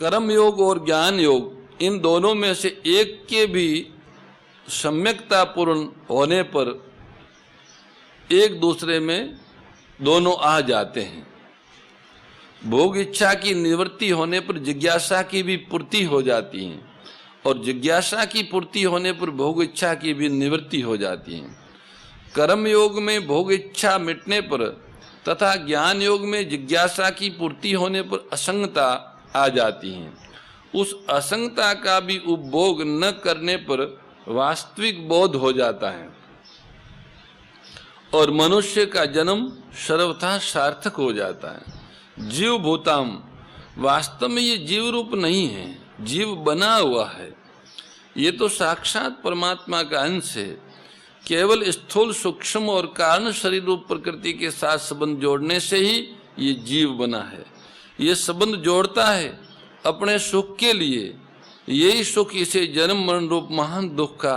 कर्म योग और ज्ञान योग इन दोनों में से एक के भी सम्यकता पूर्ण होने पर एक दूसरे में दोनों आ जाते हैं। भोग इच्छा की निवृत्ति होने पर जिज्ञासा की भी पूर्ति हो जाती है और जिज्ञासा की पूर्ति होने पर भोग इच्छा की भी निवृत्ति हो जाती है। कर्म योग में भोग इच्छा मिटने पर तथा ज्ञान योग में जिज्ञासा की पूर्ति होने पर असंगता आ जाती है। उस असंगता का भी उपभोग न करने पर वास्तविक बोध हो जाता है और मनुष्य का जन्म सर्वथा सार्थक हो जाता है। जीव भूताम, वास्तव में ये जीव रूप नहीं है, जीव बना हुआ है। ये तो साक्षात परमात्मा का अंश है। केवल स्थूल सूक्ष्म और कारण शरीर रूप प्रकृति के साथ संबंध जोड़ने से ही ये जीव बना है। ये संबंध जोड़ता है अपने सुख के लिए। यही सुख इसे जन्म मरण रूप महान दुख का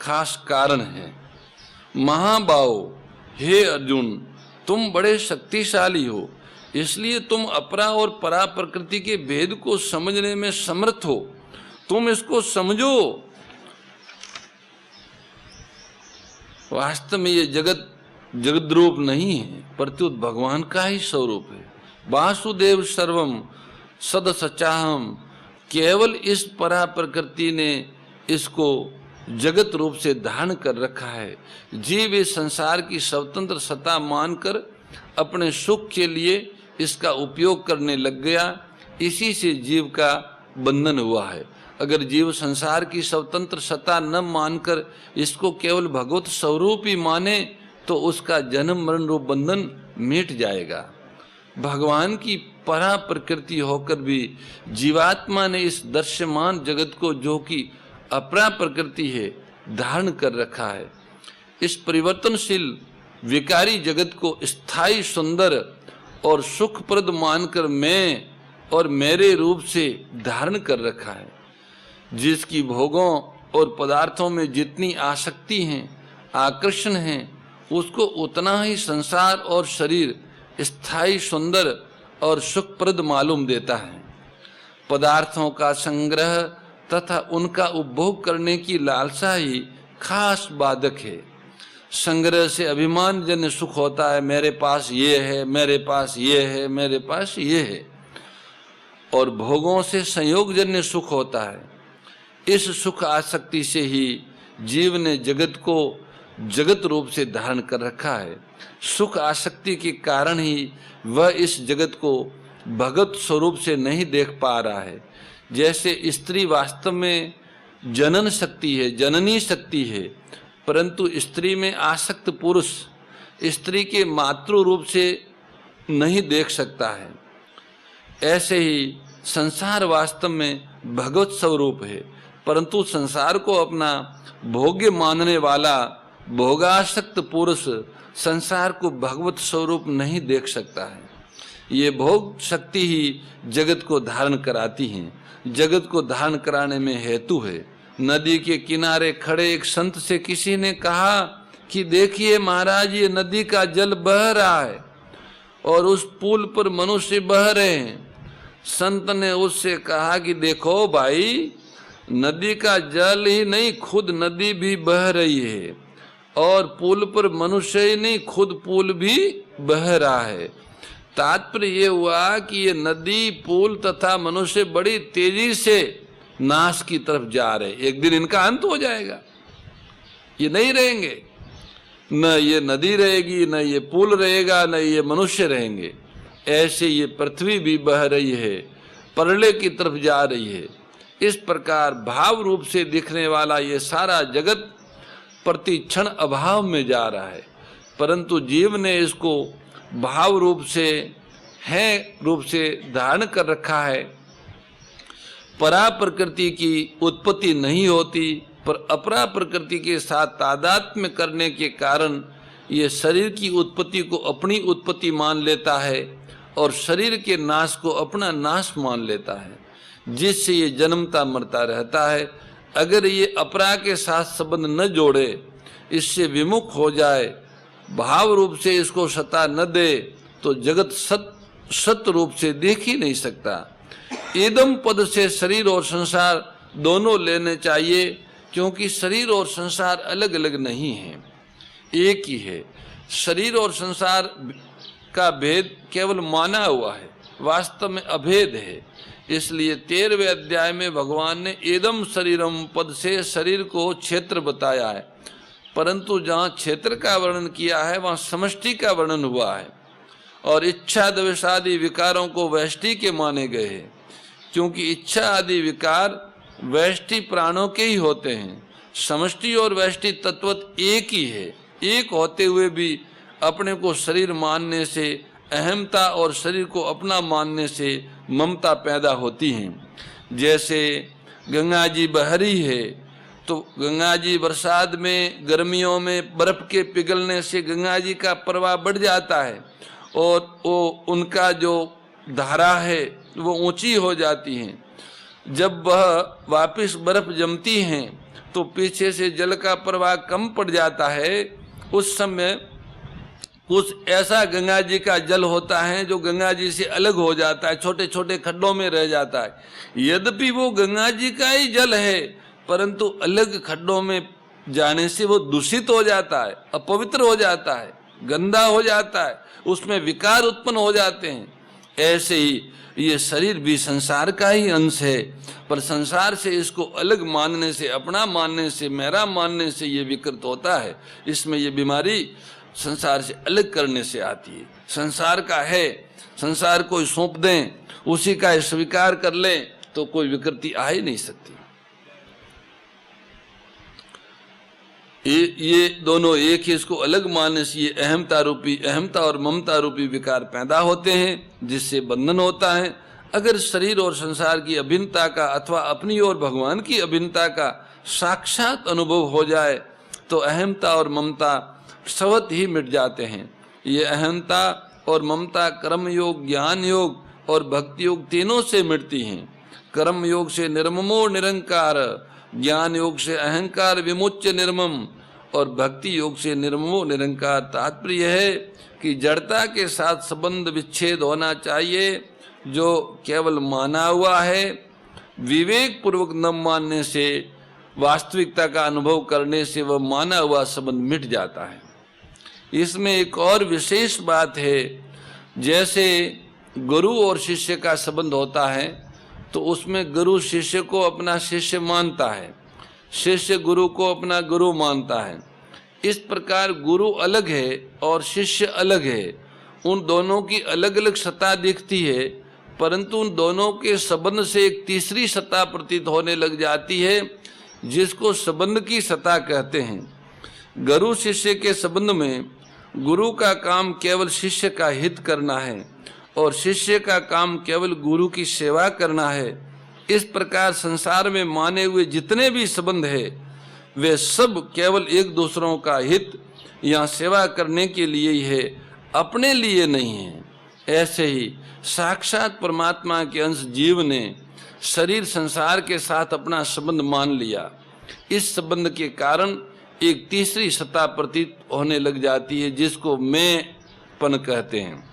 खास कारण है। महाबाहो, हे अर्जुन, तुम बड़े शक्तिशाली हो, इसलिए तुम अपरा और परा प्रकृति के भेद को समझने में समर्थ हो। तुम इसको समझो। वास्तव में ये जगत रूप नहीं है, प्रत्युत भगवान का ही स्वरूप है। वासुदेव सर्वम सद सचाहम, केवल इस परा प्रकृति ने इसको जगत रूप से धारण कर रखा है। जीव इस संसार की स्वतंत्र सत्ता मानकर अपने सुख के लिए इसका उपयोग करने लग गया। इसी से जीव का बंधन हुआ है। अगर जीव संसार की स्वतंत्र सत्ता न मानकर इसको केवल भगवत स्वरूप ही माने तो उसका जन्म मरण रूप बंधन मिट जाएगा। भगवान की परा प्रकृति होकर भी जीवात्मा ने इस दृश्यमान जगत को, जो कि अपरा प्रकृति है, धारण कर रखा है। इस परिवर्तनशील विकारी जगत को स्थायी सुंदर और सुखप्रद मानकर मैं और मेरे रूप से धारण कर रखा है। जिसकी भोगों और पदार्थों में जितनी आसक्ति है, आकर्षण है, उसको उतना ही संसार और शरीर स्थायी सुंदर और सुखप्रद मालूम देता है। पदार्थों का संग्रह तथा उनका उपभोग करने की लालसा ही खास बाधक है। संग्रह से अभिमान जन्य सुख होता है, मेरे पास ये है, मेरे पास ये है, मेरे पास ये है। और भोगों से संयोग जन्य सुख होता है। इस सुख आसक्ति से ही जीव ने जगत को जगत रूप से धारण कर रखा है। सुख आसक्ति के कारण ही वह इस जगत को भगत स्वरूप से नहीं देख पा रहा है। जैसे स्त्री वास्तव में जनन शक्ति है, जननी शक्ति है, परंतु स्त्री में आसक्त पुरुष स्त्री के मातृ रूप से नहीं देख सकता है। ऐसे ही संसार वास्तव में भगवत स्वरूप है, परंतु संसार को अपना भोग्य मानने वाला भोगासक्त पुरुष संसार को भगवत स्वरूप नहीं देख सकता है। ये भोग शक्ति ही जगत को धारण कराती है, जगत को धारण कराने में हेतु है। नदी के किनारे खड़े एक संत से किसी ने कहा कि देखिए महाराज, ये नदी का जल बह रहा है और उस पुल पर मनुष्य बह रहे हैं। संत ने उससे कहा कि देखो भाई, नदी का जल ही नहीं, खुद नदी भी बह रही है और पुल पर मनुष्य ही नहीं, खुद पुल भी बह रहा है। तात्पर्य ये हुआ कि ये नदी, पुल तथा मनुष्य बड़ी तेजी से नाश की तरफ जा रहे। एक दिन इनका अंत हो जाएगा, ये नहीं रहेंगे। न ये नदी रहेगी, न ये पुल रहेगा, न ये मनुष्य रहेंगे। ऐसे ये पृथ्वी भी बह रही है, प्रलय की तरफ जा रही है। इस प्रकार भाव रूप से दिखने वाला ये सारा जगत प्रति क्षण अभाव में जा रहा है, परंतु जीव ने इसको भाव रूप से है रूप से धारण कर रखा है। परा प्रकृति की उत्पत्ति नहीं होती, पर अपरा प्रकृति के साथ तादात्म्य करने के कारण ये शरीर की उत्पत्ति को अपनी उत्पत्ति मान लेता है और शरीर के नाश को अपना नाश मान लेता है, जिससे ये जन्मता मरता रहता है। अगर ये अपरा के साथ संबंध न जोड़े, इससे विमुख हो जाए, भाव रूप से इसको सत्ता न दे, तो जगत सत रूप से देख ही नहीं सकता। इदम पद से शरीर और संसार दोनों लेने चाहिए, क्योंकि शरीर और संसार अलग अलग नहीं है, एक ही है। शरीर और संसार का भेद केवल माना हुआ है, वास्तव में अभेद है। इसलिए 13वें अध्याय में भगवान ने एदम शरीरम पद से शरीर को क्षेत्र बताया है, परंतु जहाँ क्षेत्र का वर्णन किया है वहाँ समष्टि का वर्णन हुआ है। और इच्छा द्वेष आदि विकारों को व्यष्टि के माने गए हैं, क्योंकि इच्छा आदि विकार व्यष्टि प्राणों के ही होते हैं। समष्टि और व्यष्टि तत्वत एक ही है। एक होते हुए भी अपने को शरीर मानने से अहमता और शरीर को अपना मानने से ममता पैदा होती है। जैसे गंगा जी बह रही है तो गंगा जी बरसात में गर्मियों में बर्फ के पिघलने से गंगा जी का प्रवाह बढ़ जाता है और वो उनका जो धारा है वो ऊंची हो जाती है। जब वह वापस बर्फ जमती हैं तो पीछे से जल का प्रवाह कम पड़ जाता है। उस समय कुछ ऐसा गंगा जी का जल होता है जो गंगा जी से अलग हो जाता है, छोटे छोटे खड्डों में रह जाता है। यद्यपि वो गंगा जी का ही जल है, परंतु अलग खड्डों में जाने से वो दूषित हो जाता है, अपवित्र हो जाता है, गंदा हो जाता है, उसमें विकार उत्पन्न हो जाते हैं। ऐसे ही ये शरीर भी संसार का ही अंश है, पर संसार से इसको अलग मानने से, अपना मानने से, मेरा मानने से ये विकृत होता है। इसमें ये बीमारी संसार से अलग करने से आती है। संसार का है, संसार को सौंप दें, उसी का स्वीकार कर लें तो कोई विकृति आ ही नहीं सकती। ये दोनों एक ही, इसको अलग मानने से ये अहमता और ममता रूपी विकार पैदा होते हैं, जिससे बंधन होता है। अगर शरीर और संसार की अभिन्नता का अथवा अपनी और भगवान की अभिन्नता का साक्षात अनुभव हो जाए तो अहमता और ममता स्वतः ही मिट जाते हैं। ये अहमता और ममता कर्म योग, ज्ञान योग और भक्ति योग तीनों से मिटती हैं। कर्म योग से निर्ममो निरंकार, ज्ञान योग से अहंकार विमुच्य निर्मम और भक्ति योग से निर्ममो निरंकार। तात्पर्य है कि जड़ता के साथ संबंध विच्छेद होना चाहिए, जो केवल माना हुआ है। विवेक पूर्वक न मानने से, वास्तविकता का अनुभव करने से वह माना हुआ संबंध मिट जाता है। इसमें एक और विशेष बात है, जैसे गुरु और शिष्य का संबंध होता है तो उसमें गुरु शिष्य को अपना शिष्य मानता है, शिष्य गुरु को अपना गुरु मानता है। इस प्रकार गुरु अलग है और शिष्य अलग है। उन दोनों की अलग अलग सत्ता दिखती है, परंतु उन दोनों के संबंध से एक तीसरी सत्ता प्रतीत होने लग जाती है, जिसको संबंध की सत्ता कहते हैं। गुरु शिष्य के संबंध में गुरु का काम केवल शिष्य का हित करना है और शिष्य का काम केवल गुरु की सेवा करना है। इस प्रकार संसार में माने हुए जितने भी संबंध है वे सब केवल एक दूसरों का हित या सेवा करने के लिए ही है, अपने लिए नहीं है। ऐसे ही साक्षात परमात्मा के अंश जीव ने शरीर संसार के साथ अपना संबंध मान लिया। इस संबंध के कारण एक तीसरी सत्ता प्रतीत होने लग जाती है, जिसको मैंपन कहते हैं।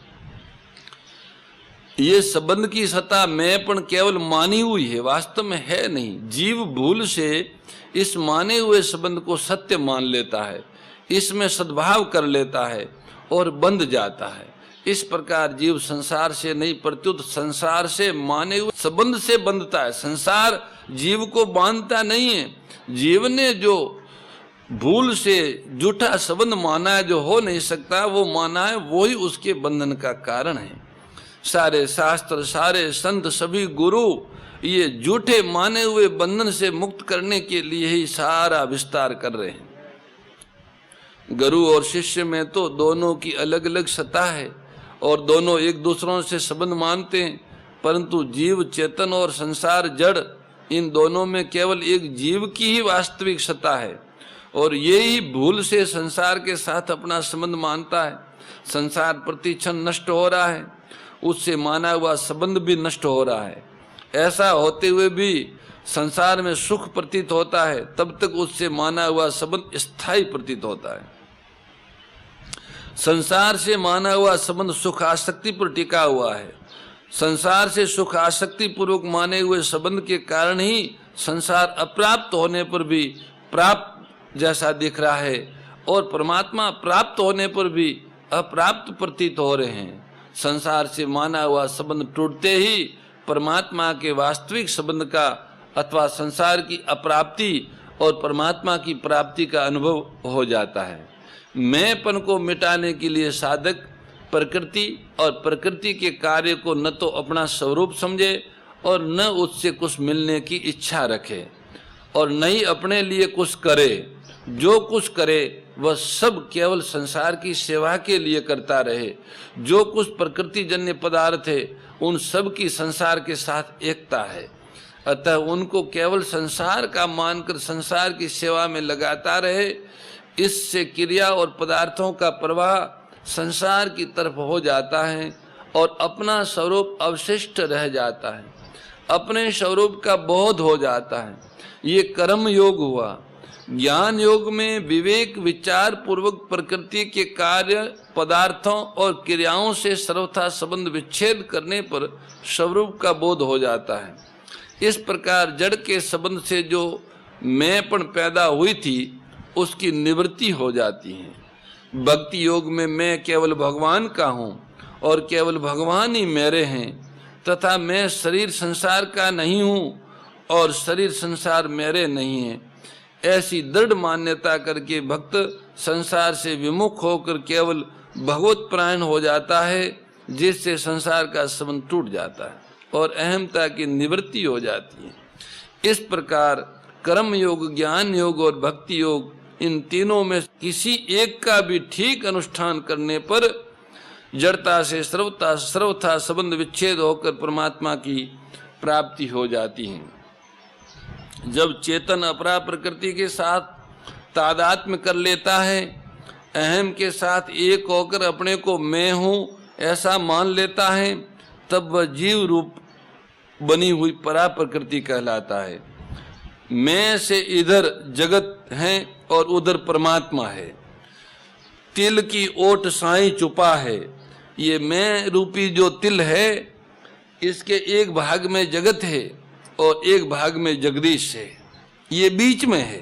ये संबंध की सत्ता मैंपन केवल मानी हुई है, वास्तव में है नहीं। जीव भूल से इस माने हुए संबंध को सत्य मान लेता है, इसमें सद्भाव कर लेता है और बंध जाता है। इस प्रकार जीव संसार से नहीं प्रत्युत संसार से माने हुए संबंध से बंधता है। संसार जीव को बांधता नहीं है। जीव ने जो भूल से झूठा संबंध माना है, जो हो नहीं सकता वो माना है, वही उसके बंधन का कारण है। सारे शास्त्र, सारे संत, सभी गुरु ये झूठे माने हुए बंधन से मुक्त करने के लिए ही सारा विस्तार कर रहे हैं। गुरु और शिष्य में तो दोनों की अलग अलग सत्ता है और दोनों एक दूसरों से संबंध मानते हैं, परंतु जीव चेतन और संसार जड़, इन दोनों में केवल एक जीव की ही वास्तविक सत्ता है और ये ही भूल से संसार के साथ अपना संबंध मानता है। संसार प्रतिक्षण नष्ट हो रहा है, उससे माना हुआ संबंध भी नष्ट हो रहा है। ऐसा होते हुए भी संसार में सुख प्रतीत होता है, तब तक उससे माना हुआ संबंध स्थायी प्रतीत होता है। संसार से माना हुआ संबंध सुख आसक्ति पर टिका हुआ है, संसार से सुख आसक्ति पूर्वक माने हुए संबंध के कारण ही संसार अप्राप्त होने पर भी प्राप्त जैसा दिख रहा है और परमात्मा प्राप्त होने पर भी अप्राप्त प्रतीत हो रहे हैं। संसार से माना हुआ संबंध टूटते ही परमात्मा के वास्तविक संबंध का अथवा संसार की अप्राप्ति और परमात्मा की प्राप्ति का अनुभव हो जाता है। मैंपन को मिटाने के लिए साधक प्रकृति और प्रकृति के कार्य को न तो अपना स्वरूप समझे और न उससे कुछ मिलने की इच्छा रखे और न ही अपने लिए कुछ करे। जो कुछ करे वह सब केवल संसार की सेवा के लिए करता रहे। जो कुछ प्रकृति जन्य पदार्थ है उन सब की संसार के साथ एकता है, अतः उनको केवल संसार का मानकर संसार की सेवा में लगाता रहे। इससे क्रिया और पदार्थों का प्रवाह संसार की तरफ हो जाता है और अपना स्वरूप अवशिष्ट रह जाता है, अपने स्वरूप का बोध हो जाता है। ये कर्म योग हुआ। ज्ञान योग में विवेक विचार पूर्वक प्रकृति के कार्य पदार्थों और क्रियाओं से सर्वथा संबंध विच्छेद करने पर स्वरूप का बोध हो जाता है। इस प्रकार जड़ के संबंध से जो मैंपन पैदा हुई थी उसकी निवृत्ति हो जाती है। भक्ति योग में मैं केवल भगवान का हूँ और केवल भगवान ही मेरे हैं तथा मैं शरीर संसार का नहीं हूँ और शरीर संसार मेरे नहीं है, ऐसी दृढ़ मान्यता करके भक्त संसार से विमुख होकर केवल भगवत प्राण हो जाता है, जिससे संसार का संबंध टूट जाता है और अहमता की निवृत्ति हो जाती है। इस प्रकार कर्म योग, ज्ञान योग और भक्ति योग, इन तीनों में किसी एक का भी ठीक अनुष्ठान करने पर जड़ता से सर्वथा संबंध विच्छेद होकर परमात्मा की प्राप्ति हो जाती है। जब चेतन अपरा प्रकृति के साथ तादात्म्य कर लेता है, अहम के साथ एक होकर अपने को मैं हूँ ऐसा मान लेता है, तब वह जीव रूप बनी हुई परा प्रकृति कहलाता है। मैं से इधर जगत है और उधर परमात्मा है। तिल की ओट साई छुपा है। ये मैं रूपी जो तिल है, इसके एक भाग में जगत है और एक भाग में जगदीश है, ये बीच में है।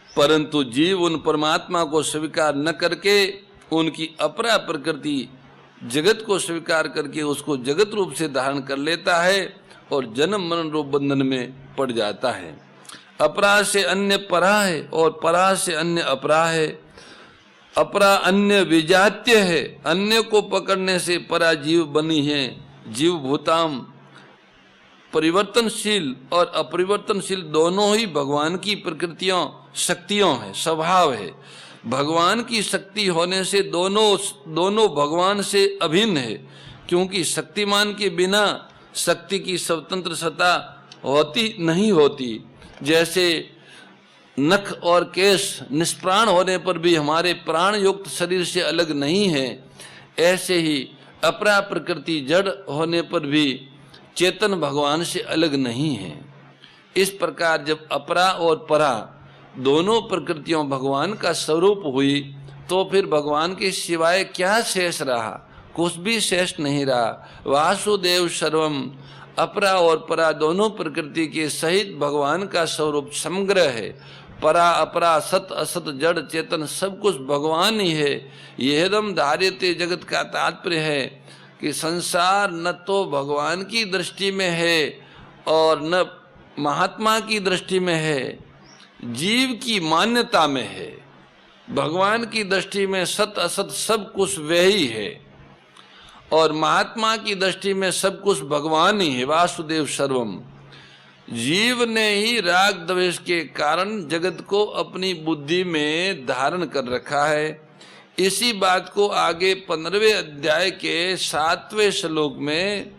परंतु जीव उन परमात्मा को स्वीकार न करके उनकी अपरा प्रकृति जगत को स्वीकार करके उसको जगत रूप से धारण कर लेता है और जन्म मरण रूप बंधन में पड़ जाता है। अपरा से अन्य परा है और परा से अन्य अपरा है। अपरा अन्य विजात्य है, अन्य को पकड़ने से परा जीव बनी है। जीव भूताम परिवर्तनशील और अपरिवर्तनशील दोनों ही भगवान की प्रकृतियों शक्तियों है, स्वभाव है। भगवान की शक्ति होने से दोनों भगवान से अभिन्न है, क्योंकि शक्तिमान के बिना शक्ति की स्वतंत्र सत्ता होती नहीं होती। जैसे नख और केश निष्प्राण होने पर भी हमारे प्राण युक्त शरीर से अलग नहीं है, ऐसे ही अपरा प्रकृति जड़ होने पर भी चेतन भगवान से अलग नहीं है। इस प्रकार जब अपरा और परा दोनों प्रकृतियों भगवान का स्वरूप हुई, तो फिर भगवान के सिवाय क्या शेष रहा? कुछ भी शेष नहीं रहा। वासुदेव सर्वम, अपरा और परा दोनों प्रकृति के सहित भगवान का स्वरूप समग्र है। परा अपरा सत असत जड़ चेतन सब कुछ भगवान ही है। यह दम धार्यते जगत का तात्पर्य है कि संसार न तो भगवान की दृष्टि में है और न महात्मा की दृष्टि में है, जीव की मान्यता में है। भगवान की दृष्टि में सत असत सब कुछ वही है और महात्मा की दृष्टि में सब कुछ भगवान ही है। वासुदेव सर्वम। जीव ने ही राग द्वेष के कारण जगत को अपनी बुद्धि में धारण कर रखा है। इसी बात को आगे 15वें अध्याय के 7वें श्लोक में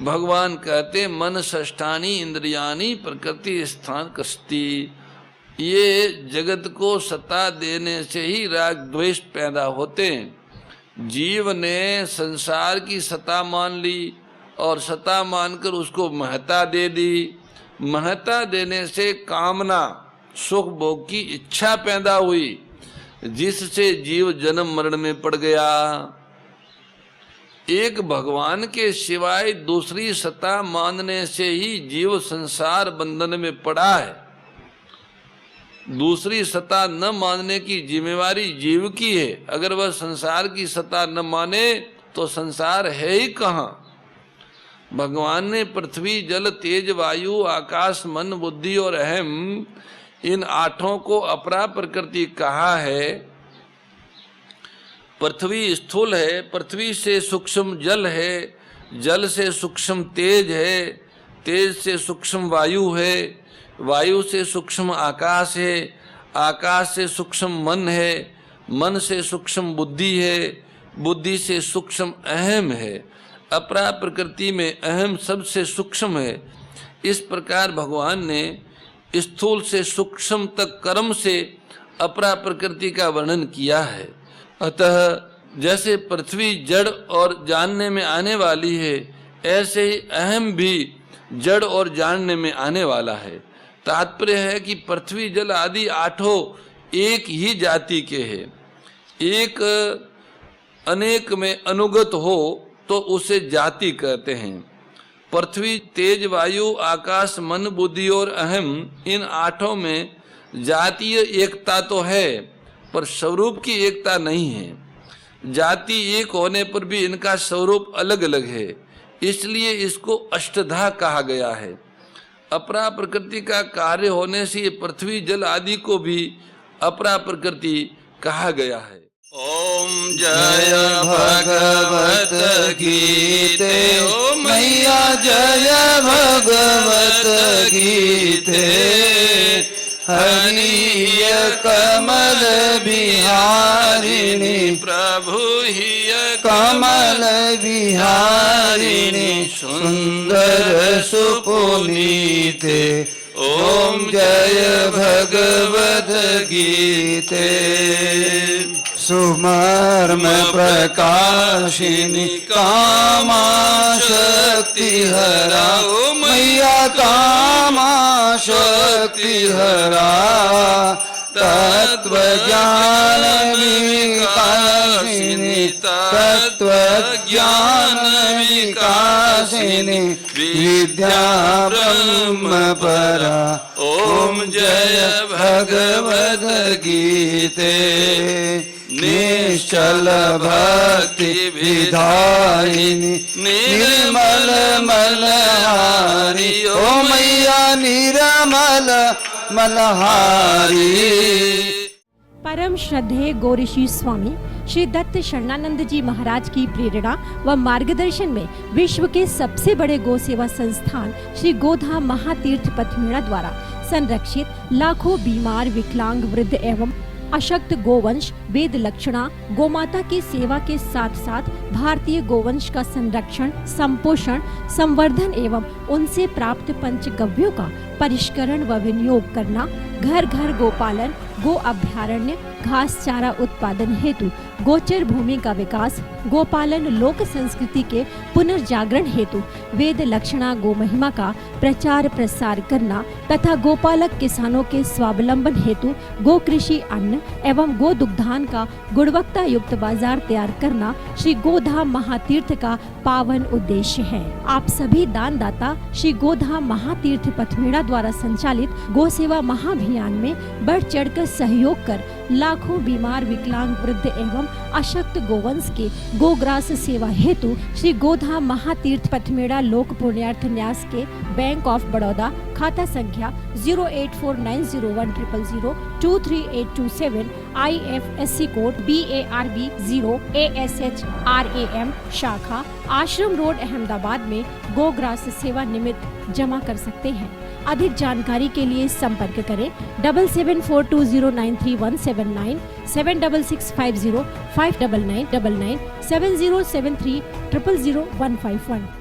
भगवान कहते, मन षष्ठानी इंद्रियानी प्रकृति स्थान कस्ती। ये जगत को सत्ता देने से ही राग द्वेष पैदा होते हैं। जीव ने संसार की सत्ता मान ली और सत्ता मानकर उसको महत्ता दे दी। महत्ता देने से कामना सुख भोग की इच्छा पैदा हुई, जिससे जीव जन्म मरण में पड़ गया। एक भगवान के सिवाय दूसरी सत्ता मानने से ही जीव संसार बंधन में पड़ा है। दूसरी सत्ता न मानने की जिम्मेवारी जीव की है। अगर वह संसार की सत्ता न माने तो संसार है ही कहाँ। भगवान ने पृथ्वी, जल, तेज, वायु, आकाश, मन, बुद्धि और अहम, इन आठों को अपरा प्रकृति कहा है। पृथ्वी स्थूल है, पृथ्वी से सूक्ष्म जल है, जल से सूक्ष्म तेज है, तेज से सूक्ष्म वायु है, वायु से सूक्ष्म आकाश है, आकाश से सूक्ष्म मन है, मन से सूक्ष्म बुद्धि है, बुद्धि से सूक्ष्म अहम है। अपरा प्रकृति में अहम सबसे सूक्ष्म है। इस प्रकार भगवान ने स्थूल से सूक्ष्म तक कर्म से अपरा प्रकृति का वर्णन किया है। अतः जैसे पृथ्वी जड़ और जानने में आने वाली है, ऐसे ही अहम भी जड़ और जानने में आने वाला है। तात्पर्य है कि पृथ्वी, जल आदि आठों एक ही जाति के हैं। एक अनेक में अनुगत हो तो उसे जाति कहते हैं। पृथ्वी, तेज, वायु, आकाश, मन, बुद्धि और अहम, इन आठों में जातीय एकता तो है पर स्वरूप की एकता नहीं है। जाति एक होने पर भी इनका स्वरूप अलग अलग है, इसलिए इसको अष्टधा कहा गया है। अपरा प्रकृति का कार्य होने से ये पृथ्वी, जल आदि को भी अपरा प्रकृति कहा गया है। ओम जय भगवत गीते, ओ मैया जय भगवत गीते। हरिय कमल बिहारिणी, प्रभु हिय कमल बिहारिणी, सुंदर सुपुनीते। ओम जय भगवत गीते। सुमर्म प्रकाशिनी, कामा शक्ति हरा, ओ मैया कामा शक्ति हरा। तत्व ज्ञान विकासिनी, तत्व ज्ञान विकासिनी, विद्या ब्रह्म परा। ओम जय भगवद गीते। निश्चल भक्ति विधायिनी, निर्मल मलहारी, ओ मैया निर्मल मलहारी। परम श्रद्धेय गौरीशी स्वामी श्री दत्त शरणानंद जी महाराज की प्रेरणा व मार्गदर्शन में विश्व के सबसे बड़े गौ सेवा संस्थान श्री गोधाम महातीर्थ पथमेड़ा द्वारा संरक्षित लाखों बीमार, विकलांग, वृद्ध एवं अशक्त गोवंश वेद लक्षणा गोमाता की सेवा के साथ साथ भारतीय गोवंश का संरक्षण, संपोषण, संवर्धन एवं उनसे प्राप्त पंचगव्यों का परिष्करण व विनियोग करना, घर घर गोपालन, गो अभ्यारण्य, घास चारा उत्पादन हेतु गोचर भूमि का विकास, गोपालन लोक संस्कृति के पुनर्जागरण हेतु वेद लक्षणा गो महिमा का प्रचार प्रसार करना तथा गोपालक किसानों के स्वावलंबन हेतु गो कृषि अन्न एवं गो दुग्धान का गुणवत्ता युक्त बाजार तैयार करना श्री गोधाम महातीर्थ का पावन उद्देश्य है। आप सभी दानदाता श्री गोधाम महातीर्थ पथमेड़ा द्वारा संचालित गो सेवा महाअभियान में बढ़ चढ़कर सहयोग कर लाखों बीमार, विकलांग, वृद्ध एवं अशक्त गोवंश के गोग्रास सेवा हेतु श्री गोधाम महातीर्थ पथमेड़ा लोक पुण्यार्थ न्यास के बैंक ऑफ बड़ौदा खाता संख्या 084901000238827 IFSC कोड BARB 0 ASHRAM शाखा आश्रम रोड अहमदाबाद में गोग्रास सेवा निमित्त जमा कर सकते हैं। अधिक जानकारी के लिए संपर्क करें 7742093179 7665059999 7073000151।